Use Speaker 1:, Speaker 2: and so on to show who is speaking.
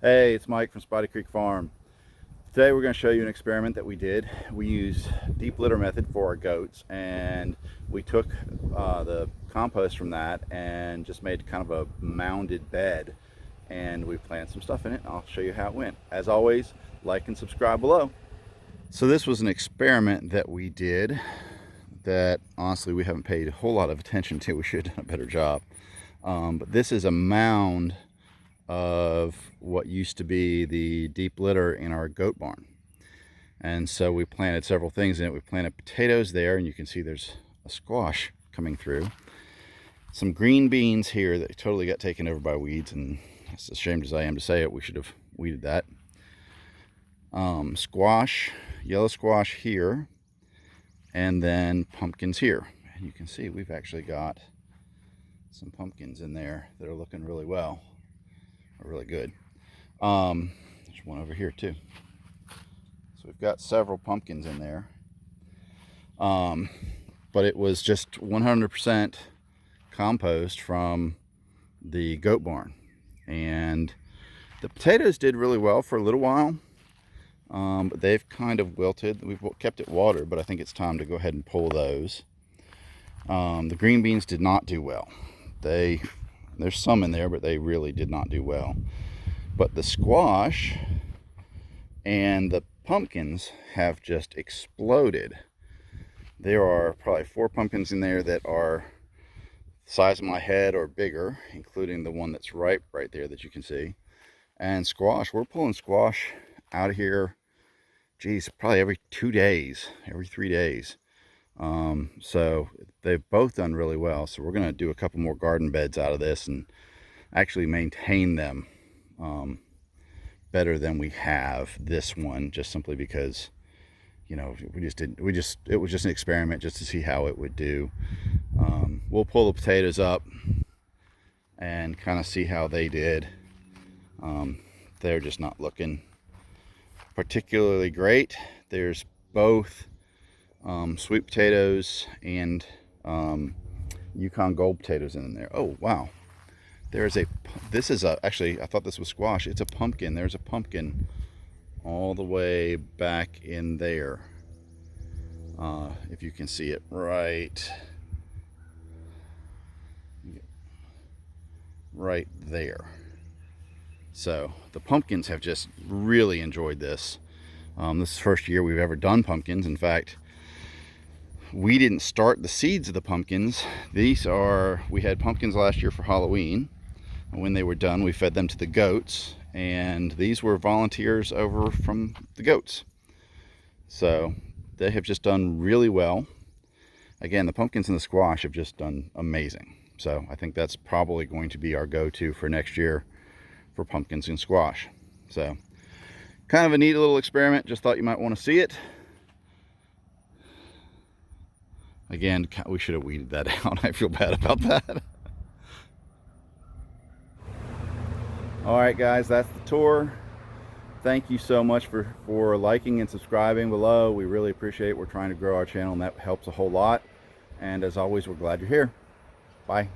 Speaker 1: Hey, it's Mike from Spotty Creek Farm. Today we're going to show you an experiment that we did. We used deep litter method for our goats, and we took the compost from that and just made kind of a mounded bed, and we planted some stuff in it. I'll show you how it went. As always, like and subscribe below. So this was an experiment that we did that honestly we haven't paid a whole lot of attention to. We should have done a better job. But this is a mound of what used to be the deep litter in our goat barn, and so we planted several things in it. We planted potatoes there, and you can see there's a squash coming through, some green beans here that totally got taken over by weeds, and as ashamed as I am to say it, we should have weeded that. Squash, yellow squash here, and then pumpkins here. And you can see we've actually got some pumpkins in there that are looking really well, really good. There's one over here too. So we've got several pumpkins in there. But it was just 100% compost from the goat barn. And the potatoes did really well for a little while. But they've kind of wilted. We've kept it watered, but I think it's time to go ahead and pull those. The green beans did not do well. There's some in there, but they really did not do well. But the squash and the pumpkins have just exploded. There are probably 4 pumpkins in there that are the size of my head or bigger, including the one that's ripe right there that you can see. And squash, we're pulling squash out of here, geez, probably every 2 days, every 3 days. So they've both done really well. So we're going to do a couple more garden beds out of this and actually maintain them better than we have this one, just simply because, you know, it was just an experiment just to see how it would do. We'll pull the potatoes up and kind of see how they did. They're just not looking particularly great. There's both sweet potatoes and Yukon Gold potatoes in there. Oh wow, actually, I thought this was squash. It's a pumpkin. There's a pumpkin all the way back in there. If you can see it right there. So the pumpkins have just really enjoyed this. This is the first year we've ever done pumpkins. In fact, we didn't start the seeds of the pumpkins. We had pumpkins last year for Halloween. And when they were done, we fed them to the goats. And these were volunteers over from the goats. So they have just done really well. Again, the pumpkins and the squash have just done amazing. So I think that's probably going to be our go-to for next year for pumpkins and squash. So kind of a neat little experiment. Just thought you might want to see it. Again, we should have weeded that out. I feel bad about that. All right, guys, that's the tour. Thank you so much for liking and subscribing below. We really appreciate it. We're trying to grow our channel, and that helps a whole lot. And as always, we're glad you're here. Bye.